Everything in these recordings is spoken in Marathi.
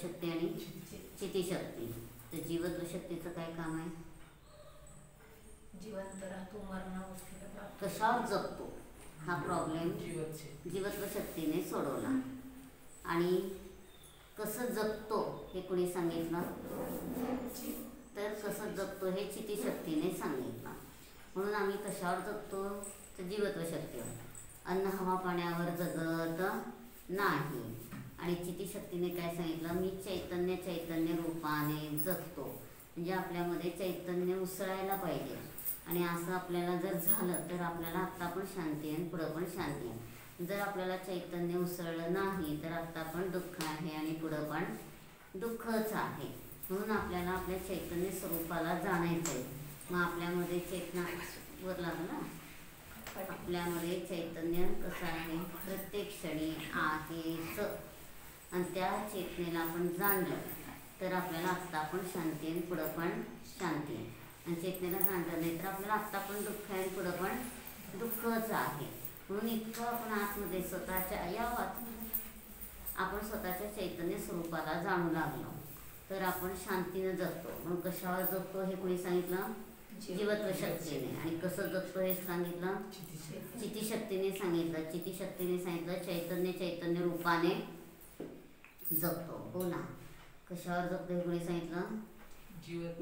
शक्ती आणि चितिशक्ती. तर जीवत्व शक्तीचं काय काम आहे? जिवंत राहतो, मरणावस्थेला कशावर जगतो हा प्रॉब्लेम जीवत्व शक्तीने सोडवला. आणि कसं जगतो हे कोणी सांगितलं? तर कसं जगतो हे चितिशक्तीने सांगितलं. म्हणून आम्ही कशावर जगतो? तर जीवत्व शक्तीवर. अन्न हवा पाण्यावर जगत नाही. आणि चितिशक्तीने काय सांगितलं? मी चैतन्य रूपाने जगतो. म्हणजे आपल्यामध्ये चैतन्य उसळायला पाहिजे. आणि असं आपल्याला जर झालं तर आपल्याला आत्ता पण शांती आहे आणि पुढं पण शांती आहे. जर आपल्याला चैतन्य उसळलं नाही तर आत्ता पण दुःख आहे आणि पुढं पण दुःखच आहे. म्हणून आपल्याला आपल्या चैतन्य स्वरूपाला जाणायचं आहे. मग आपल्यामध्ये चेतना वर लागलं ना, आपल्यामध्ये चैतन्य कसं आहे? प्रत्येक क्षणी आहेच. आणि त्या चेतनेला आपण जाणलं तर आपल्याला आत्ता पण शांती आहे आणि पुढं पण शांती आहे. आणि चेतनेला जाणलं नाही तर आपल्याला आत्ता पण दुःख आहे आणि पुढं पण दुःखच आहे. म्हणून इतकं आपण आतमध्ये स्वतःच्या आपण स्वतःच्या चैतन्य स्वरूपाला जाणू लागलो तर आपण शांतीनं जगतो. म्हणून कशावर जगतो हे कोणी सांगितलं? जीवत्व शक्तीने. आणि कसं जगतो हे सांगितलं? चितिशक्तीने सांगितलं. चितिशक्तीने सांगितलं चैतन्य रूपाने जगतो. हो ना. कशावर जगतो हे कोणी सांगितलं?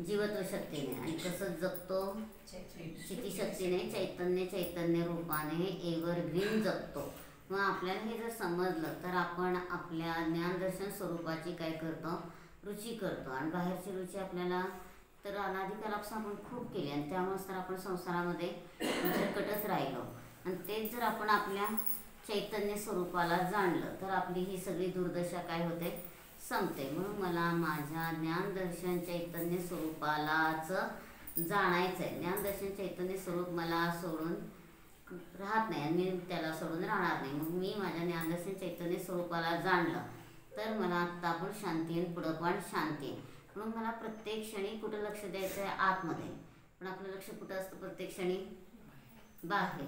जीवत्व शक्तीने. आणि कसं जगतो? चितिशक्तीने चैतन्य रूपाने एव्हरग्रीन जगतो. मग आपल्याला हे जर समजलं तर आपण आपल्या ज्ञानदर्शन स्वरूपाची काय करतो? रुची करतो. आणि बाहेरची रुची आपल्याला तर अनादिकालापासून आपण खूप केली आणि त्यामुळेच तर आपण संसारामध्ये झटकटच राहिलो. आणि तेच जर आपण आपल्या चैतन्य स्वरूपाला जाणलं तर आपली ही सगळी दुर्दशा काय होते? संपते. म्हणून मला माझ्या ज्ञानदर्शन चैतन्य स्वरूपालाच जाणायचं आहे. ज्ञानदर्शन चैतन्य स्वरूप मला सोडून राहत नाही आणि मी त्याला सोडून राहणार नाही. मग मी माझ्या ज्ञानदर्शन चैतन्य स्वरूपाला जाणलं तर मला आत्ता पण शांती आहे, पुढं पण शांती आहे. म्हणून मला प्रत्येक क्षणी कुठं लक्ष द्यायचं आहे? आतमध्ये. पण आपलं लक्ष कुठं असतं प्रत्येक क्षणी? बाहेर.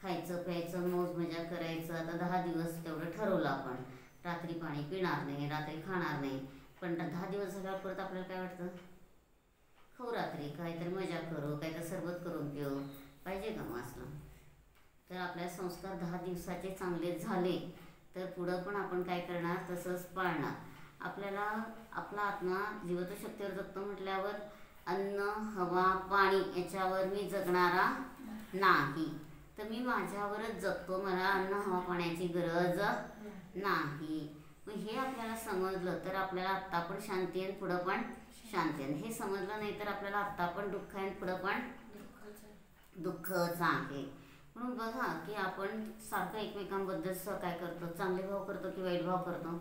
खायचं प्यायचं मौज मजा करायचं. आता 10 दिवस तेवढं ठरवलं आपण. रात्री पाणी पिणार नाही, रात्री खाणार नाही. पण 10 दिवस झाल्यावर परत आपल्याला काय वाटतं? खाऊ रात्री, काहीतरी मजा करू, काहीतरी सरबत करून पिऊ पाहिजे का? मग असलं तर आपल्या संस्कार 10 दिवसाचे चांगले झाले तर पुढं पण आपण काय करणार? तसंच पाळणार. आपल्याला आपला आत्मा जीवत्व शक्तीवर जगतो म्हटल्यावर अन्न हवा पाणी याच्यावर मी जगणारा नाही. तर मी माझ्यावरच जगतो. मला अन्न हवा पाण्याची गरज नाही. मग हे आपल्याला समजलं तर आपल्याला आत्ता पण शांती आहे, पुढं पण शांती आहे. हे समजलं नाही तर आपल्याला आत्ता पण दुःख आहे, पुढं पण दुःखच आहे. म्हणून बघा की आपण सारखं एकमेकांबद्दल काय करतो? चांगले भाव करतो की वाईट भाव करतो?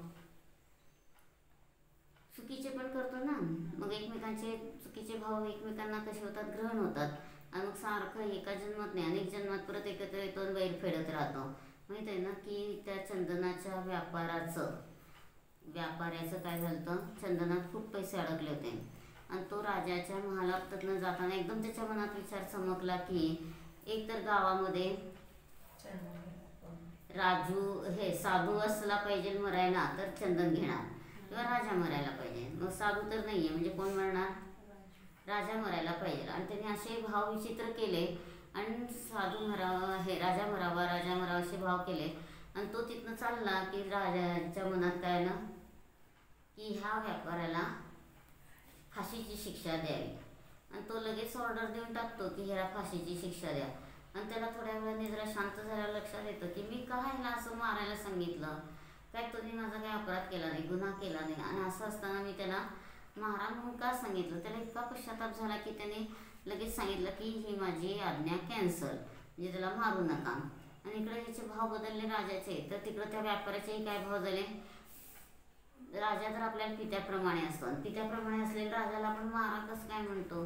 चुकीचे पण करतो ना. मग एकमेकांचे चुकीचे भाव एकमेकांना कसे होतात? ग्रहण होतात. आणि मग सारखं एका जन्मात नाही अनेक जन्मात परत एकत्र येतो आणि वैर फेडत राहतो. माहीत आहे ना की त्या चंदनाच्या व्यापाऱ्याचं काय झालं? चंदनात खूप पैसे अडकले होते आणि तो राजाच्या महालातनं जाताना एकदम त्याच्या मनात विचार चमकला की एक तर गावामध्ये साधू असला पाहिजे मरायला तर चंदन घेणार किंवा राजा मरायला पाहिजे. मग साधू तर नाही आहे म्हणजे कोण मरणार? राजा मरायला पाहिजे. आणि त्यांनी असे भाव विचित्र केले आणि साधू मरावा राजा मरावा असे भाव केले. आणि तो तिथनं चालला की राजाच्या मनात काय आलं की ह्या व्यापाऱ्याला फाशीची शिक्षा द्यावी. आणि तो लगेच ऑर्डर देऊन टाकतो की ह्याला फाशीची शिक्षा द्या. आणि त्याला थोड्या वेळाने जरा शांत झाल्यावर लक्षात येतं की मी का ह्याला असं मारायला सांगितलं? काय तुम्ही माझा काही अपराध केला नाही, गुन्हा केला नाही. आणि असं असताना मी त्याला मारा म्हणून का सांगितलं? त्याला इतका पश्चाताप झाला की त्याने लगेच सांगितलं की ही माझी आज्ञा कॅन्सल, म्हणजे त्याला मारू नका. आणि इकडे ह्याचे भाव बदलले राजाचे. तर तिकडं त्या व्यापाऱ्याचेही काय भाव झाले? राजा तर आपल्याला पित्याप्रमाणे असतो आणि पित्याप्रमाणे असलेल्या राजाला आपण मारा कसं काय म्हणतो?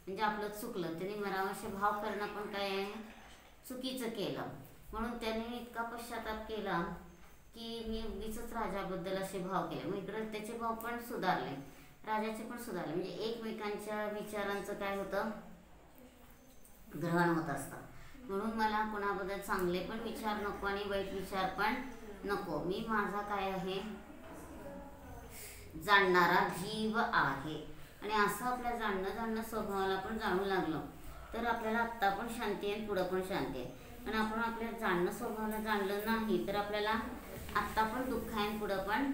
म्हणजे आपलं चुकलं. त्यांनी मरावा असे भाव करणं पण काय आहे? चुकीचं केलं. म्हणून त्याने इतका पश्चाताप केला की मी उगीचच राजाबद्दल असे भाव केले. मग इकडं त्याचे भाव पण सुधारले, राजाचे पण सुधारले. म्हणजे एकमेकांच्या विचारांचं काय होतं? ग्रहण होत असतं. म्हणून मला कोणाबद्दल चांगले पण विचार नको आणि वाईट विचार पण नको. मी माझा काय आहे? जाणणारा जीव आहे. आणि असं आपल्या जाणणं स्वभावाला आपण जाणू लागलो तर आपल्याला आत्ता पण शांती आहे, पुढं पण शांती आहे. आणि आपण आपल्या जाणणं स्वभावाला जाणलं नाही तर आपल्याला आत्ता पण दुःख आहे आणि पुढं पण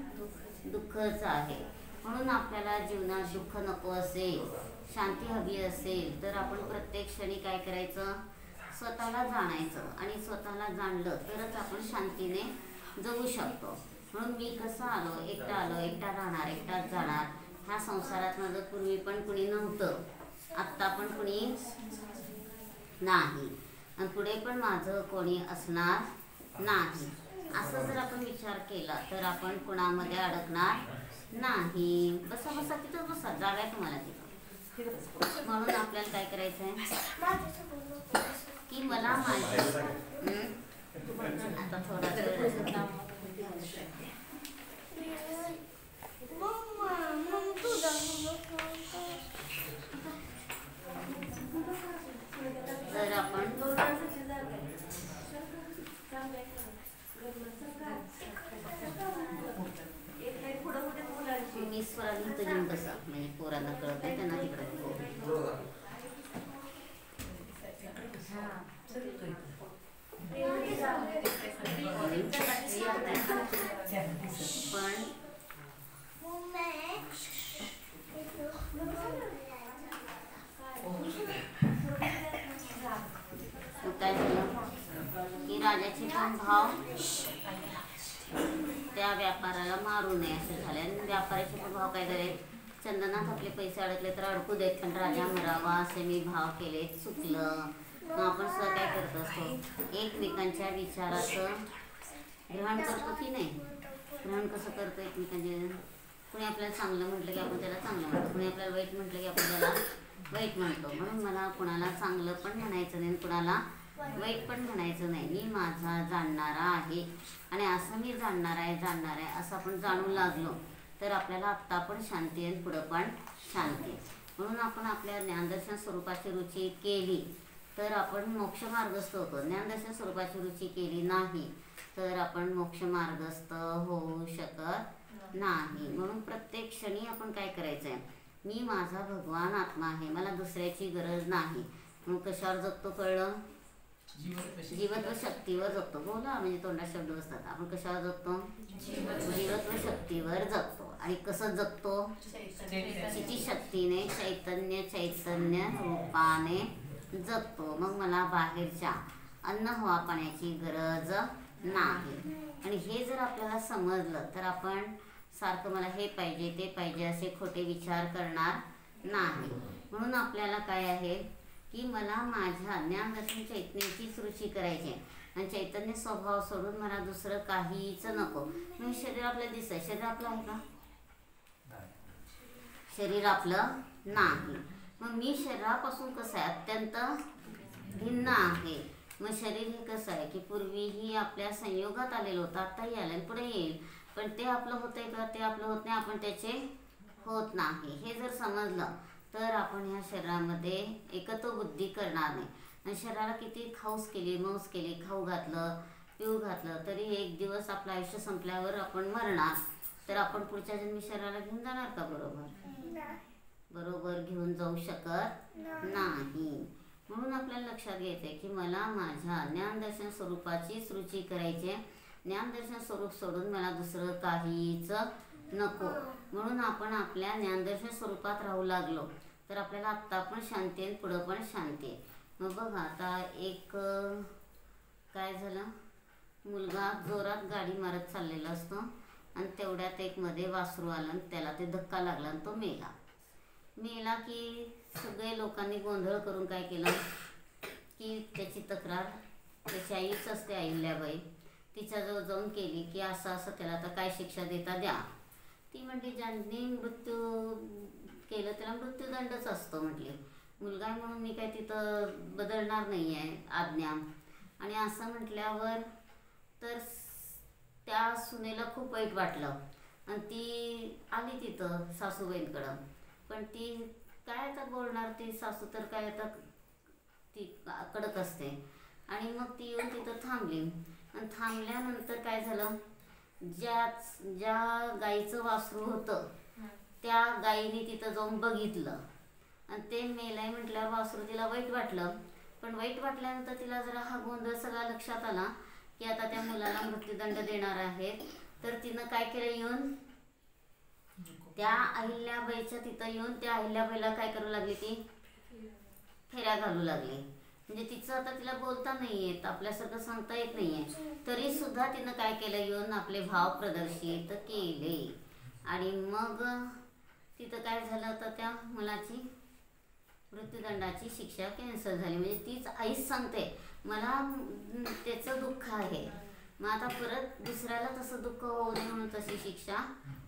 दुःखच आहे. म्हणून आपल्याला जीवनात दुःख नको असेल, शांती हवी असेल तर आपण प्रत्येक क्षणी काय करायचं, स्वतःला जाणायचं. आणि स्वतःला जाणलं तरच आपण शांतीने जगू शकतो. म्हणून मी कसं आलो, एकटा राहणार, एकटाच जाणार. ह्या संसारात माझं पूर्वी पण कुणी नव्हतं, आत्ता पण कुणी नाही आणि पुढे पण माझं कोणी असणार नाही. असं जर आपण विचार केला तर आपण कुणामध्ये अडकणार नाही. बसा बसा, तिथंच बसा, जागा आहे तुम्हाला तिथं. म्हणून आपल्याला काय करायचं आहे की मला माझी आता थोडा तर आपण मी स्वरांनी तर घेऊन कसं म्हणजे पोरांना कळत नाही, त्यांना तिकडं पण काय झालं की राजाचे पण भाव त्या व्यापाराला मारू नये असे झाले. आणि व्यापाराचे पण भाव काय झाले, चंदनात आपले पैसे अडकले तर अडकू देत पण राजा मरावा असे मी भाव केले, चुकलं. मग आपण स्वतः काय करत असतो, एकमेकांच्या विचाराचं ग्रहण करतो की नाही. ग्रहण कसं करतो एकमेकांचे, कुणी आपल्याला चांगलं म्हटलं की आपण त्याला चांगलं म्हणतो, कुणी आपल्याला वाईट म्हटलं की आपण त्याला वाईट म्हणतो. म्हणून मला कुणाला चांगलं पण म्हणायचं नाही, कुणाला वाईट पण म्हणायचं नाही. मी माझा जाणणारा आहे आणि असं मी जाणणार आहे असं आपण जाणू लागलो तर आपल्याला आत्ता पण शांती आहे, पुढं पण शांती. म्हणून आपण आपल्या ज्ञानदर्शन स्वरूपाची रुची केली तर आपण मोक्ष मार्गस्थ होतो. ज्ञानदर्शन स्वरूपाची रुची केली नाही तर आपण मोक्ष मार्गस्थ होऊ शकत नाही. म्हणून प्रत्येक क्षणी आपण काय करायचं आहे, मी माझा भगवान आत्मा आहे, मला दुसऱ्याची गरज नाही. मग कशावर जगतो कळलं, जीवत्व शक्तीवर जगतो. बोला म्हणजे तोंडात शब्द बसतात. आपण कशावर जगतो, जीवत्व शक्तीवर जगतो. आणि कसं जगतो, चिती शक्तीने चैतन्य रूपाने जगतो. मग मला बाहेरच्या अन्न हवा पाण्याची गरज नाही. आणि हे जर आपल्याला समजलं तर आपण सारखं मला हे पाहिजे ते पाहिजे असे खोटे विचार करणार नाही. म्हणून आपल्याला काय आहे की मला माझ्या ज्ञानदर्शन चैतन्याचीच रुची करायची आणि चैतन्य स्वभाव सोडून मला दुसरं काहीच नको. मग शरीर आपलं दिसतंय, शरीर आपलं आहे का, शरीर आपलं नाही. मग मी शरीरापासून कसं आहे, अत्यंत भिन्न आहे. मग शरीर हे कसं आहे की पूर्वीही आपल्या संयोगात आलेलं होतं, आत्ताही आलं आणि पुढे येईल. पण ते आपलं होतंय का, ते आपलं होत नाही, आपण त्याचे होत नाही. हे जर समजलं तर आपण ह्या शरीरामध्ये एकत्व बुद्धी करणार नाही. आणि शरीराला किती खाऊस केली, मौस केली, खाऊ घातलं, पिऊ घातलं तरी एक दिवस आपलं आयुष्य संपल्यावर आपण मरणार. तर आपण पुढच्या जन्मी शरीराला घेऊन जाणार का, बरोबर घेऊन जाऊ शकत नाही. म्हणून आपल्याला लक्षात घ्यायचं आहे की मला माझ्या ज्ञानदर्शन स्वरूपाचीच रुची करायची आहे. ज्ञानदर्शन स्वरूप सोडून मला दुसरं काहीच नको. म्हणून आपण आपल्या ज्ञानदर्शन स्वरूपात राहू लागलो तर आपल्याला आत्ता पण शांती आहे, पुढं पण शांती आहे. मग बघा आता एक काय झालं, मुलगा जोरात गाडी मारत चाललेला असतो आणि तेवढ्यात एक मध्ये वासरू आलं आणि त्याला ते धक्का लागला आणि तो मेला की सगळे लोकांनी गोंधळ करून काय केलं की त्याची तक्रार त्याची आईच असते, अहिल्याबाई, तिच्याजवळ जाऊन केली की असं असं त्याला आता काय शिक्षा देता द्या. ती म्हटली ज्यांनी मृत्यू केलं त्याला मृत्यूदंडच असतो म्हटले. मुलगा आहे म्हणून मी काय तिथं बदलणार नाही आहे आज्ञा. आणि असं म्हटल्यावर तर त्या सुनेला खूप वाईट वाटलं आणि ती आली तिथं सासूबाईंकडं. पण ती काय आता बोलणार, ती सासू तर काय आता ती कडक असते. आणि मग ती येऊन तिथं थांबली आणि थांबल्यानंतर काय झालं, ज्या गाईचं वासरू होतं त्या गायीने तिथं जाऊन बघितलं आणि ते मेलंय म्हटल्यावर वासरू तिला वाईट वाटलं. पण वाईट वाटल्यानंतर तिला जरा हा गोंधळ सगळा लक्षात आला की आता त्या मुलाला मृत्यूदंड देणार आहेत. तर तिनं काय केलं, येऊन त्या अहिल्याबाईच्या तिथं येऊन त्या अहिल्याबाईला काय करू लागली, ती फेऱ्या घालू लागली. म्हणजे तिचं आता तिला बोलता नाही येत, आपल्यासारखं सांगता येत नाहीये, तरी सुद्धा तिनं काय केलं, येऊन आपले भाव प्रदर्शित केले. आणि मग तिथं काय झालं तर त्या मुलाची मृत्यूदंडाची शिक्षा कॅन्सल झाली. म्हणजे तीच आईच सांगते मला त्याचं दुःख आहे, मग आता परत दुसऱ्याला तसं दुःख होऊ नये म्हणून तशी शिक्षा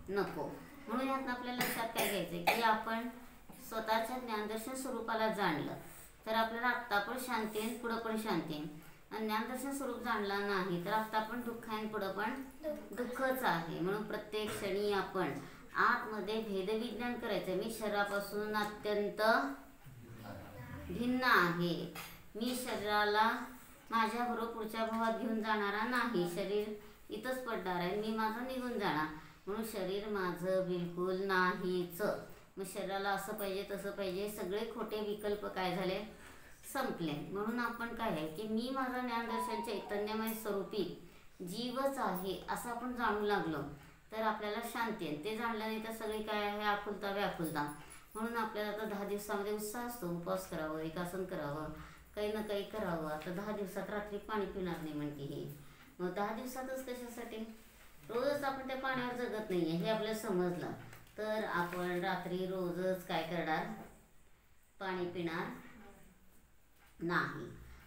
नको. म्हणून यातनं आपल्याला लक्षात काय घ्यायचं की आपण स्वतःच्या ज्ञानदर्शन स्वरूपाला जाणलं तर आपल्याला आत्ता पण शांती आहे, पुढं पण शांती आहे. आणि ज्ञानदर्शन स्वरूप जाणला नाही तर आत्ता पण दुःख आहे, पुढं पण दुःखच आहे. म्हणून प्रत्येक क्षणी आपण आतमध्ये भेदविज्ञान करायचं. मी शरीरापासून अत्यंत भिन्न आहे, मी शरीराला माझ्याबरोबर पुढच्या भावात घेऊन जाणारा नाही, शरीर इथंच पडणार आहे, मी माझं निघून जाणार. म्हणून शरीर माझं बिलकुल नाहीच. मग शरीराला असं पाहिजे तसं पाहिजे, सगळे खोटे विकल्प काय झाले, संपले. म्हणून आपण काय आहे की मी माझा ज्ञानदर्शन चैतन्यमय स्वरूपी जीवच आहे असं आपण जाणू लागलो तर आपल्याला शांती आहे. ते जाणलं नाही तर सगळी काय आहे, आकुलता व्याकुलता. म्हणून आपल्याला आता 10 दिवसामध्ये उत्साह असतो, उपवास करावं, एकासन करावं, काही ना काही करावं. आता 10 दिवसात रात्री पाणी पिणार नाही म्हणते ही, मग 10 दिवसातच कशासाठी, रोजच आपण त्या पाण्यावर जगत नाही आहे हे आपल्याला समजलं तर आपण रात्री रोजच काय करणार, पाणी पिणार नाही.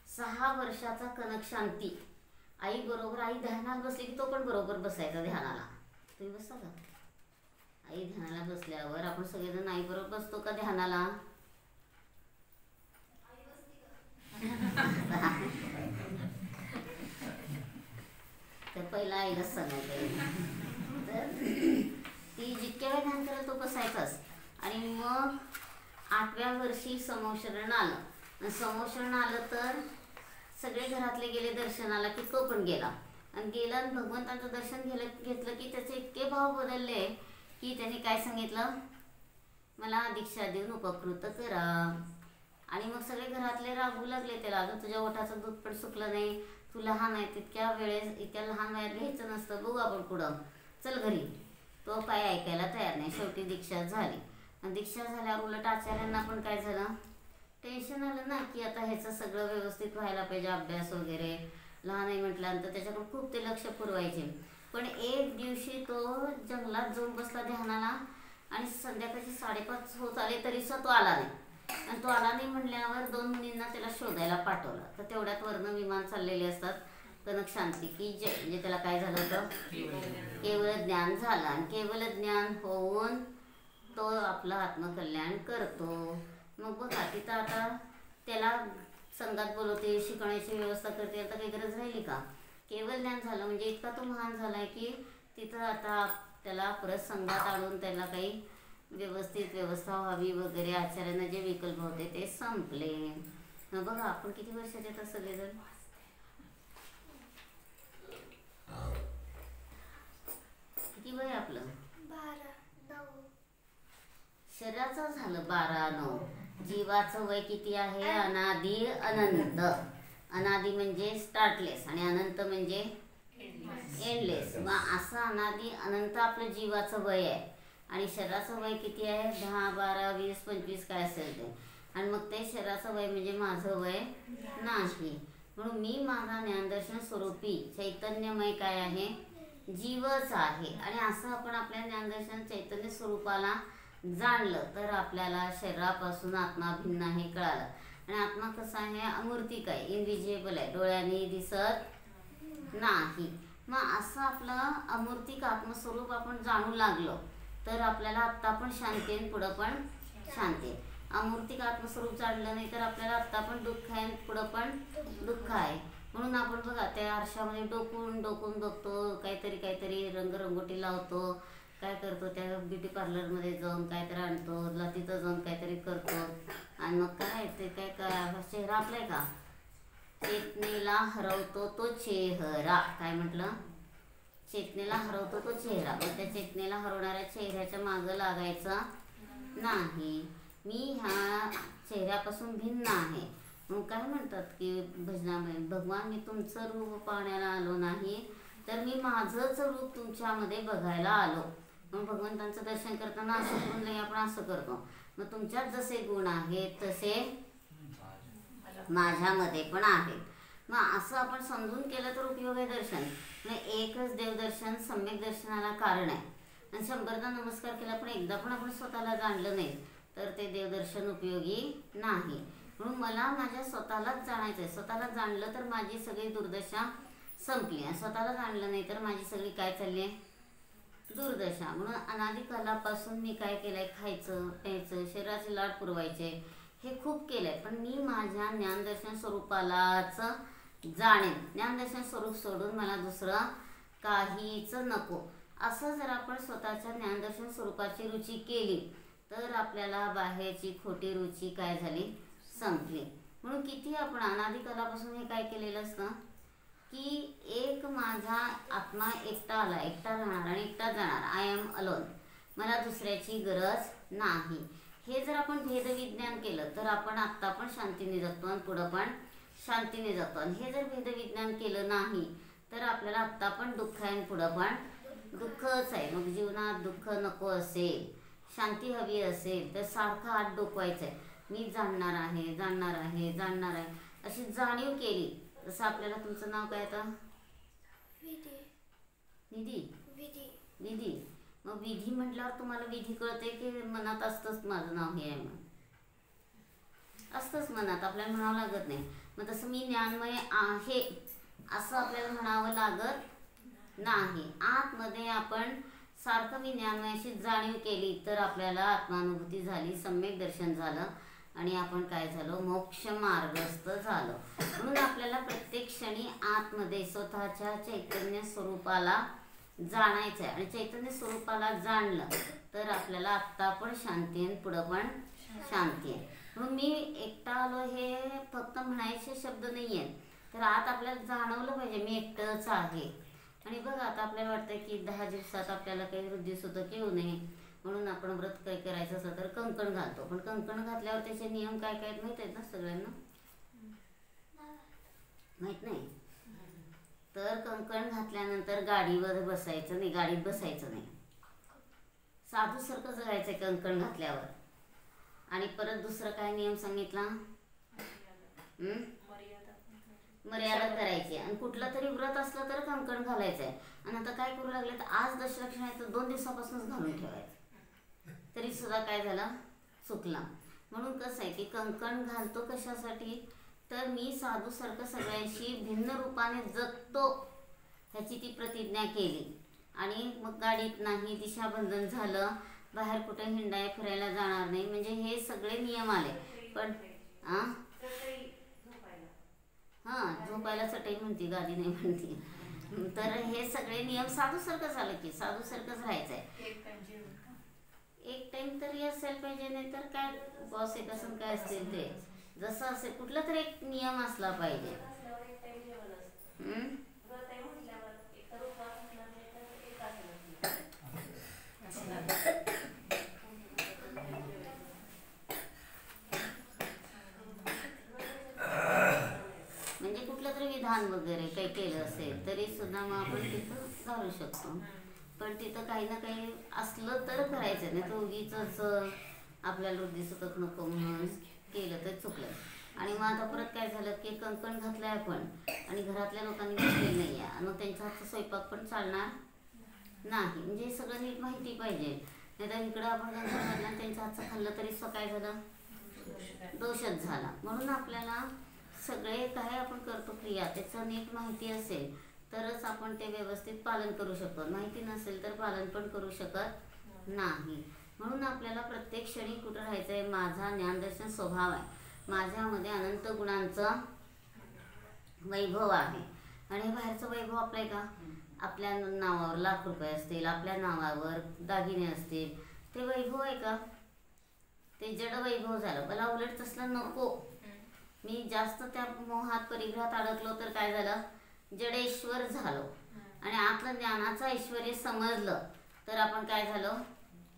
6 वर्षाचा कनक शांती आई बरोबर, आई ध्यानाला बसली की तो पण बरोबर बसायचा ध्यानाला. तुम्ही बसता का, आई ध्यानाला बसल्यावर आपण सगळेजण आई बरोबर बसतो का ध्यानाला, तर पहिला आईलाच सांगायचं. तर ती जितक्या वेळ ध्यान करेल तो बसायचाच. आणि मग 8व्या वर्षी समोशरण आलं आणि समोशरण आलं तर सगळे घरातले गेले दर्शनाला की तो पण गेला आणि गेला आणि भगवंताचं दर्शन घेतलं की त्याचे इतके भाव बदलले की त्याने काय सांगितलं, मला दीक्षा देऊन उपकृत करा. आणि मग सगळे घरातले रागू लागले त्याला, अजून तुझ्या ओठाचं दूध पण सुकलं नाही, तू लहान आहे, तितक्या वेळेस इतक्या लहान वयात घ्यायचं नसतं, बघू आपण पुढं, चल घरी. तो काय ऐकायला तयार नाही. शेवटी दीक्षा झाली आणि दीक्षा झाल्यावर उलट आचार्यांना पण काय झालं, टेन्शन आलं ना की आता ह्याचं सगळं व्यवस्थित व्हायला पाहिजे, अभ्यास वगैरे, लहान आहे म्हटल्यानंतर त्याच्याकडे खूप ते लक्ष पुरवायचे. पण एक दिवशी तो जंगलात जाऊन बसला ध्यानाला आणि संध्याकाळचे 5:30 होत आले तरी सुद्धा तो आला नाही. आणि तो आला नाही म्हणल्यावर 2 मुलींना त्याला शोधायला पाठवलं. तर तेवढ्यात वर्ण विमान चाललेले असतात, कनक शांती की जय. म्हणजे त्याला काय झालं होतं, केवळ ज्ञान झालं आणि केवळ ज्ञान होऊन तो आपलं आत्मकल्याण करतो. मग बघा तिथं आता त्याला संघात बोलवते, शिकवण्याची व्यवस्था करते, आता काही गरज राहिली का, केवळ ज्ञान झालं म्हणजे इतका तो महान झाला आहे की तिथं आता त्याला परत संघात आणून त्याला काही व्यवस्थित व्यवस्था व्हावी वगैरे, आचार्यांना जे विकल्प होते ते संपले. मग बघा आपण किती वर्षाचे तर सगळेजण, किती वय आपलं, 12-9. शरीराचं झालं 12-9. जीवाचं वय किती आहे, अनादी अनंत. अनादी म्हणजे स्टार्टलेस आणि अनंत म्हणजे एंडलेस. मग असं अनादी अनंत आपलं जीवाचं वय आहे. आणि शरीराचं वय किती आहे, 10, 12, 20, 25 काय असेल ते. आणि मग ते शरीराचं वय म्हणजे माझं वय नाही. म्हणून मी माझा ज्ञानदर्शन स्वरूपी चैतन्यमय काय आहे, जीवच आहे. आणि असं आपण आपल्या ज्ञानदर्शन चैतन्य स्वरूपाला जाणलं तर आपल्याला शरीरापासून आत्मा भिन्न आहे कळालं. आणि आत्मा कसा आहे, अमूर्तिक आहे, इनविजिबल आहे, डोळ्यांनी दिसत नाही. मग असं आपलं अमूर्तिक आत्मस्वरूप आपण जाणू लागलो तर आपल्याला आत्ता पण शांती आहे, पुढं पण शांती आहे. अमूर्तिक आत्मस्वरूप जाणलं नाही तर आपल्याला आत्ता पण दुःख आहे, पुढं पण दुःख आहे. म्हणून आपण बघा त्या आरशामध्ये डोकून डोकून बघतो, काहीतरी रंगरंगोटी लावतो, काय करतो, त्या ब्युटी पार्लरमध्ये जाऊन काहीतरी आणतो, तिथं जाऊन काहीतरी करतो. आणि मग काय ते काय चेहरा आपलाय का, चेतनेला हरवतो तो चेहरा. काय म्हटलं, चेतनेला हरवतो तो चेहरा, मग त्या चेतनेला हरवणाऱ्या चेहऱ्याच्या मागं लागायचं नाही. मी ह्या चेहऱ्यापासून भिन्न आहे. मग काय म्हणतात की भजनामध्ये, भगवान मी तुमचं रूप पाहण्याला आलो नाही, तर मी माझंच रूप तुमच्यामध्ये बघायला आलो. मग भगवंतांचं दर्शन करताना असं करून नाही, आपण असं करतो. मग तुमच्यात जसे गुण आहेत तसे माझ्यामध्ये पण आहेत. मग असं आपण समजून केलं तर उपयोग आहे दर्शन. मग एकच देवदर्शन सम्यक दर्शनाला कारण आहे. आणि 100दा नमस्कार केला पण एकदा पण आपण स्वतःला जाणलं नाही तर ते देवदर्शन उपयोगी नाही. म्हणून मला माझ्या स्वतःलाच जाणायचं आहे. स्वतःला जाणलं तर माझी सगळी दुर्दशा संपली. आणि स्वतःला जाणलं नाही तर माझी सगळी काय चालली आहे, दुर्दशा. म्हणून अनादिकालापासून मी काय केलं आहे, खायचं प्यायचं शरीराचे लाड पुरवायचे हे खूप केलं आहे. पण मी माझ्या ज्ञानदर्शन स्वरूपालाच जाणेन. ज्ञानदर्शन स्वरूप सोडून मला दुसरं काहीच नको. असं जर आपण स्वतःच्या ज्ञानदर्शन स्वरूपाची रुची केली तर आपल्याला बाहेरची खोटी रुची काय झाली, संपली. म्हणून किती आपण अनादिकालापासून हे काय केलेलं असतं की एक माझा आत्मा एकटा आला, एकटा राहणार आणि एकटा जाणार. I am alone. मला दुसऱ्याची गरज नाही. हे जर आपण भेदविज्ञान केलं तर आपण आत्ता पण शांतीने जगतो आणि पुढं पण शांतीने जगतो. आणि हे जर भेदविज्ञान केलं नाही तर आपल्याला आत्ता पण दुःख आहे आणि पुढं पण दुःखच आहे. मग जीवनात दुःख नको असेल, शांती हवी असेल तर सारखं हात डोकवायचं आहे. मी जाणणार आहे, जाणणार आहे, जाणणार आहे अशी जाणीव केली. जसं आपल्याला, तुमचं नाव काय आता, निधी, विधी. मग विधी म्हटल्यावर तुम्हाला विधी कळते की मनात असतंच माझं नाव हे आहे, मग असतंच मनात, आपल्याला म्हणावं लागत नाही. मग तसं मी ज्ञानमय आहे असं आपल्याला म्हणावं लागत नाही. आतमध्ये आपण सारखं मी ज्ञानमयाची जाणीव केली तर आपल्याला आत्मानुभूती झाली, सम्यक दर्शन झालं आणि आपण काय झालो, मोक्ष मार्गस्थ झालो. म्हणून आपल्याला प्रत्येक क्षणी आतमध्ये स्वतःच्या चैतन्य स्वरूपाला जाणायचं आहे. आणि चैतन्य स्वरूपाला जाणलं तर आपल्याला आत्ता पण शांती आहे, पुढं पण शांती आहे. म्हणून मी एकटा आलो हे फक्त म्हणायचे शब्द नाही आहेत, तर आत आपल्याला जाणवलं पाहिजे मी एकटंच आहे. आणि बघा आता आपल्याला वाटतं की 10 दिवसात आपल्याला काही वृद्धिसुतक येऊ नये म्हणून आपण व्रत काय करायचं असं तर कंकण घालतो. पण कंकण घातल्यावर त्याचे नियम काय काय माहीत आहेत ना सगळ्यांना, माहीत नाही. तर कंकण घातल्यानंतर गाडीवर बसायचं नाही, गाडीत बसायचं नाही, साधूसारखं जगायचं आहे कंकण घातल्यावर. आणि परत दुसरं काय नियम सांगितला, मर्यादा करायची. आणि कुठलं तरी व्रत असलं तर कंकण घालायचं आहे. आणि आता काय करू लागले तर आज दशलक्षण आहे तर 2 दिवसापासूनच घालून ठेवायचं, तरी सुद्धा काय झालं, चुकला. म्हणून कसं आहे की कंकण घालतो कशासाठी, तर मी साधूसारखं सगळ्यांशी भिन्न रूपाने जगतो ह्याची ती प्रतिज्ञा केली. आणि मग गाडीत नाही, दिशाबंधन झालं, बाहेर कुठे हिंडाय फिरायला जाणार नाही, म्हणजे हे सगळे नियम आले. पण हां, झोपायला चटई म्हणते, गादी नाही म्हणते. तर हे सगळे नियम साधूसारखं झालं की साधूसारखंच राहायचं आहे. एक टाइम तरी असायला पाहिजे, नाही तर काय बॉस एक असं काय असतील ते जसं असेल कुठला तरी एक नियम असला पाहिजे. म्हणजे कुठलं तरी विधान वगैरे काही केलं असेल तरी सुद्धा मग आपण तिथं घालू शकतो. पण तिथं काही ना काही असलं तर करायचं नाही, तर उगीच आपल्याला वृद्धिसुतक नको म्हणून केलं तर चुकलं. आणि मग आता परत काय झालं की कंकण घातलंय आपण आणि घरातल्या लोकांनी घेतलेलं नाही आहे, मग त्यांच्या हातचा स्वयंपाक पण चालणार नाही. म्हणजे हे सगळं नीट माहिती पाहिजे, नाही तर इकडं आपण कंकण घातलं आणि त्यांच्या हातचं खाल्लं तरी काय झालं, दोषच झाला. म्हणून आपल्याला सगळे काय आपण करतो क्रिया त्याचं नीट माहिती असेल तरच आपण ते व्यवस्थित पालन करू शकतो, माहिती नसेल तर पालन पण करू शकत नाही. म्हणून आपल्याला प्रत्येक क्षणी कुठं राहायचं आहे, माझा ज्ञानदर्शन स्वभाव आहे, माझ्यामध्ये अनंत गुणांचं वैभव आहे. आणि बाहेरचं वैभव आपलं आहे का, आपल्या नावावर लाख रुपये असतील, आपल्या नावावर दागिने असतील, ते वैभव आहे का, ते जड वैभव झालं. मला उलट तसलं नको, मी जास्त त्या मोहात परिग्रहात अडकलो तर काय झालं, जडेश्वर झालो. आणि आतलं ज्ञानाचं ऐश्वर समजलं तर आपण काय झालो,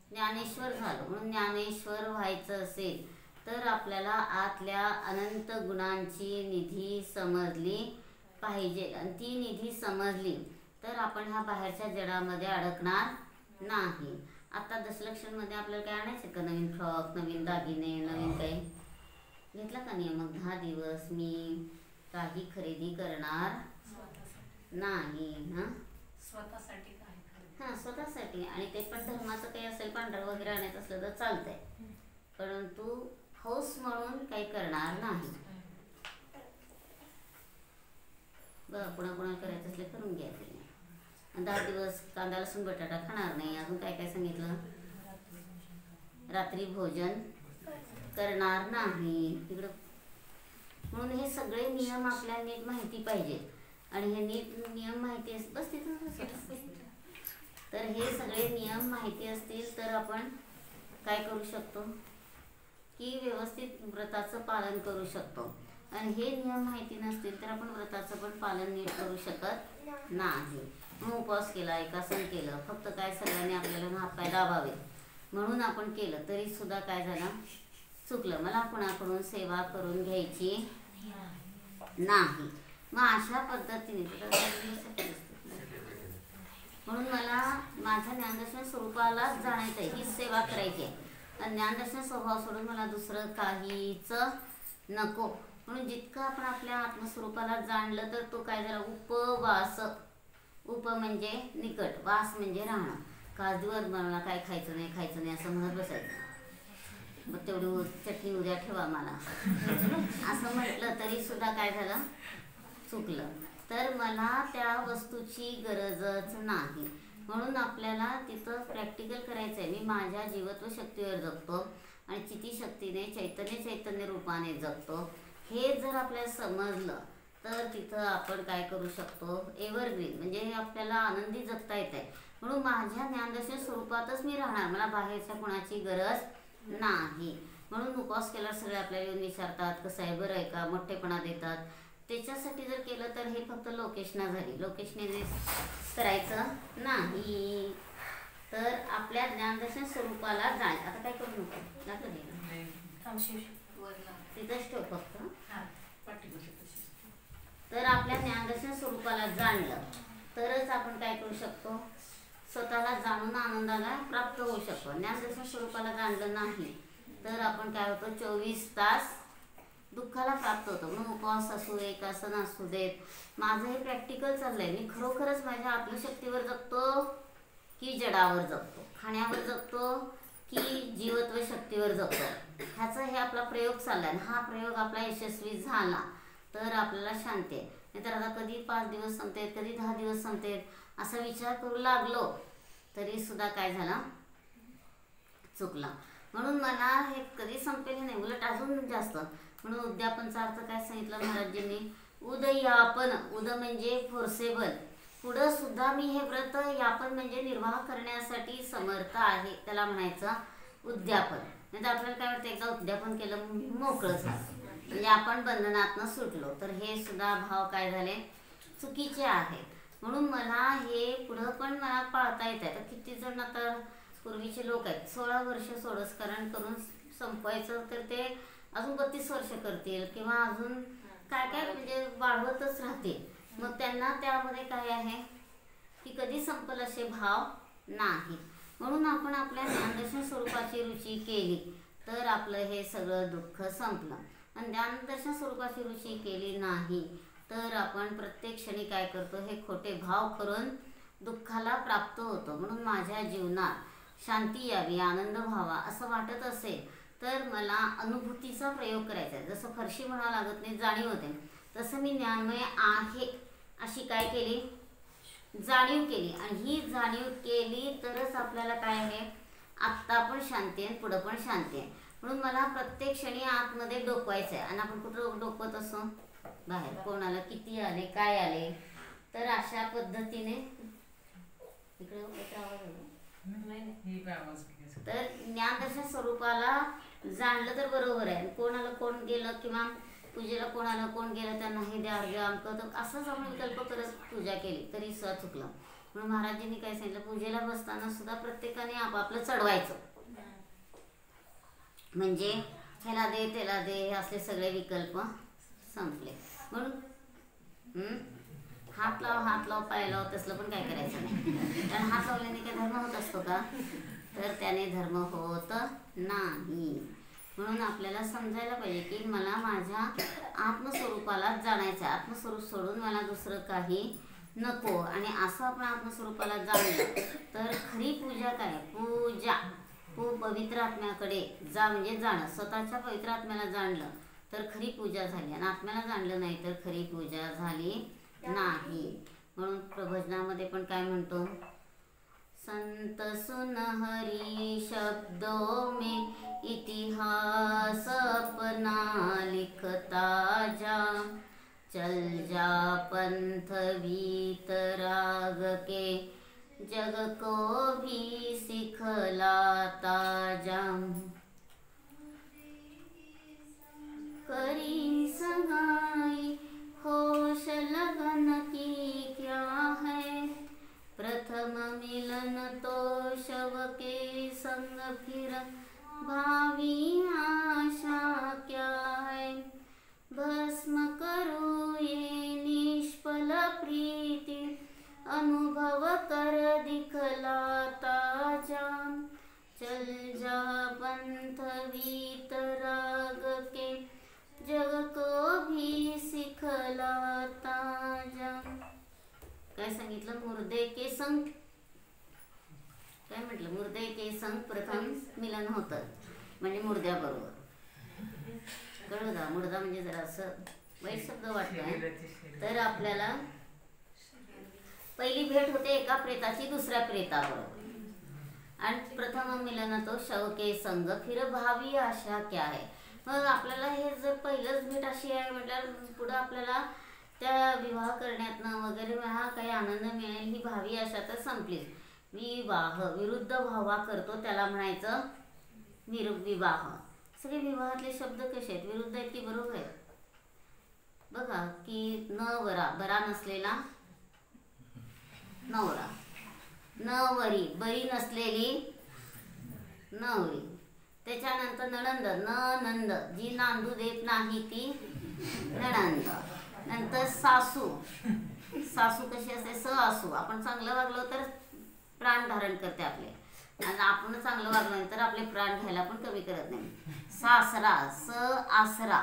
ज्ञानेश्वर झालो. म्हणून ज्ञानेश्वर व्हायचं असेल तर आपल्याला आतल्या अनंत गुणांची निधी समजली पाहिजे. आणि ती निधी समजली तर आपण ह्या बाहेरच्या जगामध्ये अडकणार नाही. आता दशलक्षमध्ये आपल्याला काय आणायचं का, नवीन फ्रॉक, नवीन दागिने, नवीन काही घेतला का नाही. मग 10 दिवस मी काही खरेदी करणार नाही. स्वतःसाठी हां, स्वतःसाठी. आणि ते पण धर्माचं काही असेल, पांढरं वगैरे आणायचं असलं तर चालतंय, परंतु हौस म्हणून काही करणार नाही. बघा, कोणाकोणाला करायचं असले करून घ्या. 10 दिवस कांदा लसूण बटाटा खाणार नाही. अजून काय काय सांगितलं, रात्री भोजन करणार नाही तिकडं. म्हणून हे सगळे नियम आपल्याला नीट माहिती पाहिजेत. आणि हे नीट नियम माहिती बस तिथं. तर हे सगळे नियम माहिती असतील तर आपण काय करू शकतो की व्यवस्थित व्रताचं पालन करू शकतो. आणि हे नियम माहिती नसतील तर आपण व्रताचं पण पालन नीट करू शकत नाही. मग उपवास केला, एकासन केलं, फक्त काय सगळ्यांनी आपल्याला हातपाय दाबावे म्हणून आपण केलं तरी सुद्धा काय झालं, चुकलं. मला कोणाकडून सेवा करून घ्यायची नाही. मग अशा पद्धतीने म्हणून मला माझ्या ज्ञानदर्शन स्वरूपालाच जाण्याचं आहे, ही सेवा करायची आहे. आणि ज्ञानदर्शन स्वभाव सोडून मला दुसरं काहीच नको. म्हणून जितकं आपण आपल्या आत्मस्वरूपाला जाणलं तर तो काय झाला, उपवास. उप म्हणजे निकट, वास म्हणजे राहणं. काजूवर मला काय खायचं नाही असं म्हणत बसायचं. मग तेवढी चटणी उद्या ठेवा मला असं म्हटलं तरी सुद्धा काय झालं, चुकलं. तर मला त्या वस्तूची गरजच नाही. म्हणून आपल्याला तिथं प्रॅक्टिकल करायचं आहे. मी माझ्या जीवत्व शक्तीवर जगतो आणि चितीशक्तीने चैतन्य रूपाने जगतो. हे जर आपल्याला समजलं तर तिथं आपण काय करू शकतो, एव्हरग्रीन म्हणजे आपल्याला आनंदी जगता येत आहे. म्हणून माझ्या ज्ञानदर्शन स्वरूपातच मी राहणार, मला बाहेरच्या कोणाची गरज नाही. म्हणून उपवास केल्यावर सगळे आपल्याला येऊन विचारतात कसं आहे, बरं आहे का, मोठेपणा देतात. त्याच्यासाठी जर केलं तर हे फक्त लोकेशना झाली. लोकेशने करायचं नाही. तर आपल्या ज्ञानदर्शन स्वरूपाला जाय. आता काय करू नको तिथंच ठेव फक्त. तर आपल्या ज्ञानदर्शन स्वरूपाला जाणलं तरच आपण काय करू शकतो, स्वतःला जाणून आनंदाला प्राप्त होऊ शकतो. ज्ञानदर्शन स्वरूपाला जाणलं नाही तर आपण काय होतो, 24 तास दुःखाला प्राप्त होतो. म्हणून उपवास असू दे, एकासन असू देत, माझं हे प्रॅक्टिकल चाललंय. मी खरोखरच माझ्या आत्मशक्तीवर जगतो की जडावर जगतो, खाण्यावर जगतो की जीवत्व शक्तीवर जगतो, ह्याचा हे आपला प्रयोग चाललाय. हा प्रयोग आपला यशस्वी झाला तर आपल्याला शांती आहे. नाहीतर आता कधी 5 दिवस संपतेत, कधी 10 दिवस संपतेत असा विचार करू लागलो तरी सुद्धा काय झालं, चुकला. म्हणून मला हे कधी संपेल नाही, उलट अजून जास्त. म्हणून उद्यापनचा अर्थ काय सांगितलं महाराजांनी, उदयापन. उद म्हणजे फोर्सेबल, पुढं सुद्धा मी हे व्रत यापन म्हणजे निर्वाह करण्यासाठी समर्थ आहे, त्याला म्हणायचं उद्यापन. नाही तर आपल्याला काय वाटतं, एकदा उद्यापन केलं मोकळं झालं म्हणजे आपण बंधनातनं सुटलो. तर हे सुद्धा भाव काय झाले, चुकीचे आहेत. म्हणून मला हे पुढं पण मला पाळता येत आहे. तर किती जण आता पूर्वीचे लोक आहेत 16 वर्ष सोडस्करण करून संपवायचं तर ते अजून 32 वर्ष करतील किंवा अजून काय काय म्हणजे वाढवतच राहतील. मग त्यांना त्यामध्ये काय आहे की कधी संपल असे भाव नाही. म्हणून आपण आपल्या ज्ञानदर्शन स्वरूपाची रुची केली तर आपलं हे सगळं दुःख संपलं. आणि ज्ञानदर्शन स्वरूपाची रुची केली नाही तर आपण प्रत्येक क्षणी काय करतो, हे खोटे भाव करून दुःखाला प्राप्त होतो. म्हणून माझ्या जीवनात शांती यावी, आनंद व्हावा असं वाटत असेल तर मला अनुभूतीचा प्रयोग करायचा आहे. जसं फरशी म्हणावं लागत नाही, जाणीव होते, तसं मी ज्ञानमय आहे अशी काय केली, जाणीव केली. आणि ही जाणीव केली तरच आपल्याला काय आहे, आत्ता पण शांती आहे, पुढं पण शांती आहे. म्हणून मला प्रत्येक क्षणी आतमध्ये डोकवायचं आहे. आणि आपण कुठं डोकवत असो, बाहेर कोणाला किती आले, काय आले. तर अशा पद्धतीने इकडे तर ज्ञानदर्शन स्वरूपाला जाणलं तर बरोबर आहे. कोणाला कोण गेलं किंवा पूजेला कोण आलं कोण गेलं त्यांना हे द्या अर्घ्य अमकं तर असंच आपण विकल्प करत पूजा केली तरी सुद्धा चुकलं. म्हणून महाराजांनी काय सांगितलं, पूजेला बसताना सुद्धा प्रत्येकाने आपापलं चढवायचं. म्हणजे ह्याला दे त्याला दे हे असले सगळे विकल्प संपले. म्हणून हात लाव पाय लाव तसलं पण काय करायचं नाही. कारण हात लावल्याने काय धर्म होत असतो का? तर त्याने धर्म होत नाही. म्हणून आपल्याला समजायला पाहिजे की मला माझ्या आत्मस्वरूपालाच जाणायचं आहे. आत्मस्वरूप सोडून मला दुसरं काही नको. आणि असं आपण आत्मस्वरूपाला जाणलं तर खरी पूजा काय? पूजा पवित्र आत्म्याकडे जा म्हणजे जाणं. स्वतःच्या पवित्र आत्म्याला जाणलं तर खरी पूजा झाली. आणि आत्म्याला जाणलं नाही तर खरी पूजा झाली नाही. म्हणून प्रभजनामध्ये पण काय म्हणतो, संत सुन हरी शब्दों में इतिहास अपना लिखता जा, चल जा पंथ वीतराग के जग को भी सिखलाता जा, करी सगाई होश लगन की क्या है, प्रथम मिलन तो शव के संग फिर भावी आशा क्या है, भस्म करो ये निष्फल प्रीति अनुभव कर दिखलाता जा, चल जा पंथ वीतराग के जग को भी सिखलाता जा. काय सांगितलं? मुर्दे के संग काय म्हटलं? मुर्दे के संग प्रथम मिलन होतं म्हणजे मुर्द्याबरोबर. कळलं का? मुर्दा म्हणजे जरा असं वाईट शब्द वाटतोय. तर आपल्याला पहिली भेट होते एका प्रेताची दुसऱ्या प्रेताबरोबर. आणि प्रथम मिलन तो शव के संग फिर भावी आशा क्या है. मग आपल्याला हे जर पहिलंच भेट अशी आहे म्हटल्यावर पुढं आपल्याला त्या विवाह करण्यातनं वगैरे हा काही आनंद मिळेल ही भावी आशा तर संपलीच. विवाह विरुद्ध भावा करतो त्याला म्हणायचं विवाह. सगळे विवाहातले शब्द कसे आहेत? विरुद्ध आहेत की बरोबर आहेत? बघा की नवरा बरा नसलेला नवरा, नवरी बरी नसलेली नवरी, त्याच्यानंतर नणंद नंद जी नांदू देत नाही ती नणंद, नंतर सासू कशी असते? आसू. आपण चांगलं वागलो तर प्राण धारण करते आपले, आणि आपण चांगलं वागलो नाही तर आपले प्राण घ्यायला पण कमी करत नाही. सासरा आसरा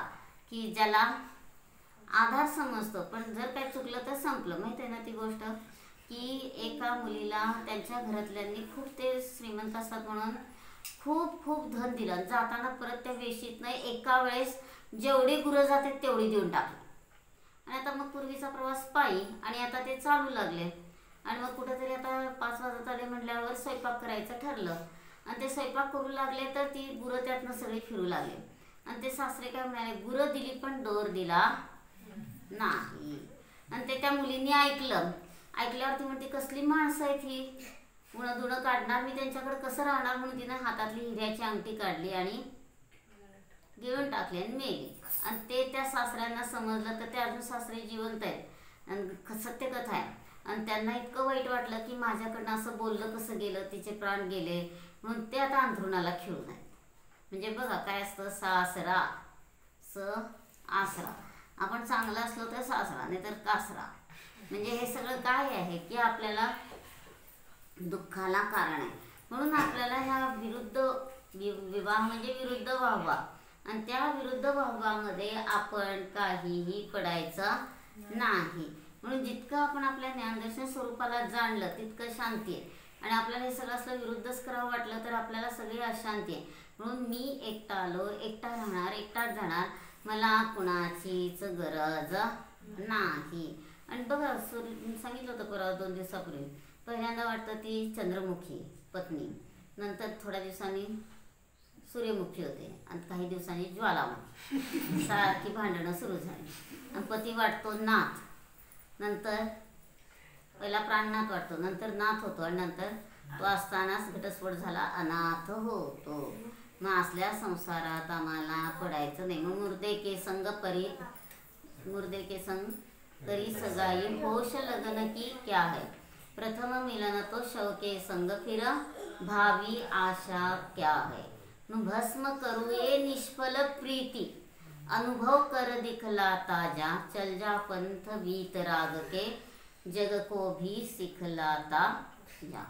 की ज्याला आधार समजतो, पण जर काय चुकलं तर संपलं. माहिती आहे ना ती गोष्ट की एका मुलीला त्यांच्या घरातल्यांनी खूप ते श्रीमंत असतात म्हणून खूप धन दिलं. जाताना परत त्या वेशीत नाही एका वेळेस जेवढी गुरं जाते तेवढी देऊन टाकली. आणि आता मग पूर्वीचा प्रवास पायी आणि आता ते चालू लागले. आणि मग कुठेतरी आता 5 वाजत आले म्हटल्यावर स्वयंपाक करायचं ठरलं. आणि ते स्वयंपाक करू लागले तर ती गुरं त्यातनं सगळी फिरू लागले. आणि ते सासरे काय म्हणाले, गुरं दिली पण दोर दिला नाही. आणि ते त्या मुलींनी ऐकल्यावर ती म्हणते, कसली माणसं आहेत ही, उणं दुणं काढणार, मी त्यांच्याकडे कसं राहणार. म्हणून तिनं हातातली हिऱ्याची अंगठी काढली आणि गिळून टाकली आणि मेली. आणि ते त्या सासऱ्यांना समजलं तर ते अजून सासरे जिवंत आहेत आणि सत्यकथा आहे. आणि त्यांना इतकं वाईट वाटलं की माझ्याकडनं असं बोललं कसं गेलं, तिचे प्राण गेले. म्हणून ते आता अंथरुणाला खिळून आहेत. म्हणजे बघा काय असतं, सासरा आसरा. आपण चांगलं असलो तर सासरा नाही तर कासरा. म्हणजे हे सगळं काय आहे की आपल्याला दुःखाला कारण आहे. म्हणून आपल्याला ह्या विरुद्ध विवाह म्हणजे विरुद्ध व्हावा. आणि त्या विरुद्ध भावामध्ये आपण काहीही पडायचं नाही. म्हणून जितकं आपण आपल्या ज्ञानदर्शन स्वरूपाला जाणलं तितकं शांती आहे. आणि आपल्याला हे सगळं असलं विरुद्धच करावं वाटलं तर आपल्याला सगळी अशांती आहे. म्हणून मी एकटा आलो, एकटा राहणार, एकटाच जाणार, मला कुणाचीच गरज नाही. आणि बघा सांगितलं होतं परवा 2 दिवसापूर्वी, पहिल्यांदा वाटतं ती चंद्रमुखी पत्नी, नंतर थोड्या दिवसांनी सूर्यमुखी होते आणि काही दिवसांनी ज्वालामुखी. सारखी भांडणं सुरू झाली. आणि पती वाटतो नाथ, नंतर पहिला प्राणनाथ वाटतो, नंतर नाथ होतो आणि नंतर तो असतानाच घटस्फोट झाला, अनाथ होतो. मग असल्या संसारात आम्हाला पडायचं नाही. मग मुर्दे के संग करी सगाई होश लगन की क्या है. प्रथम मिलन तो शव के संग फिर भावी आशा क्या है. भस्म करू ये निष्फल प्रीति अनुभव कर दिखला ताजा. चल जा पंथ वीत राग के जग को भी सिखलाता जा.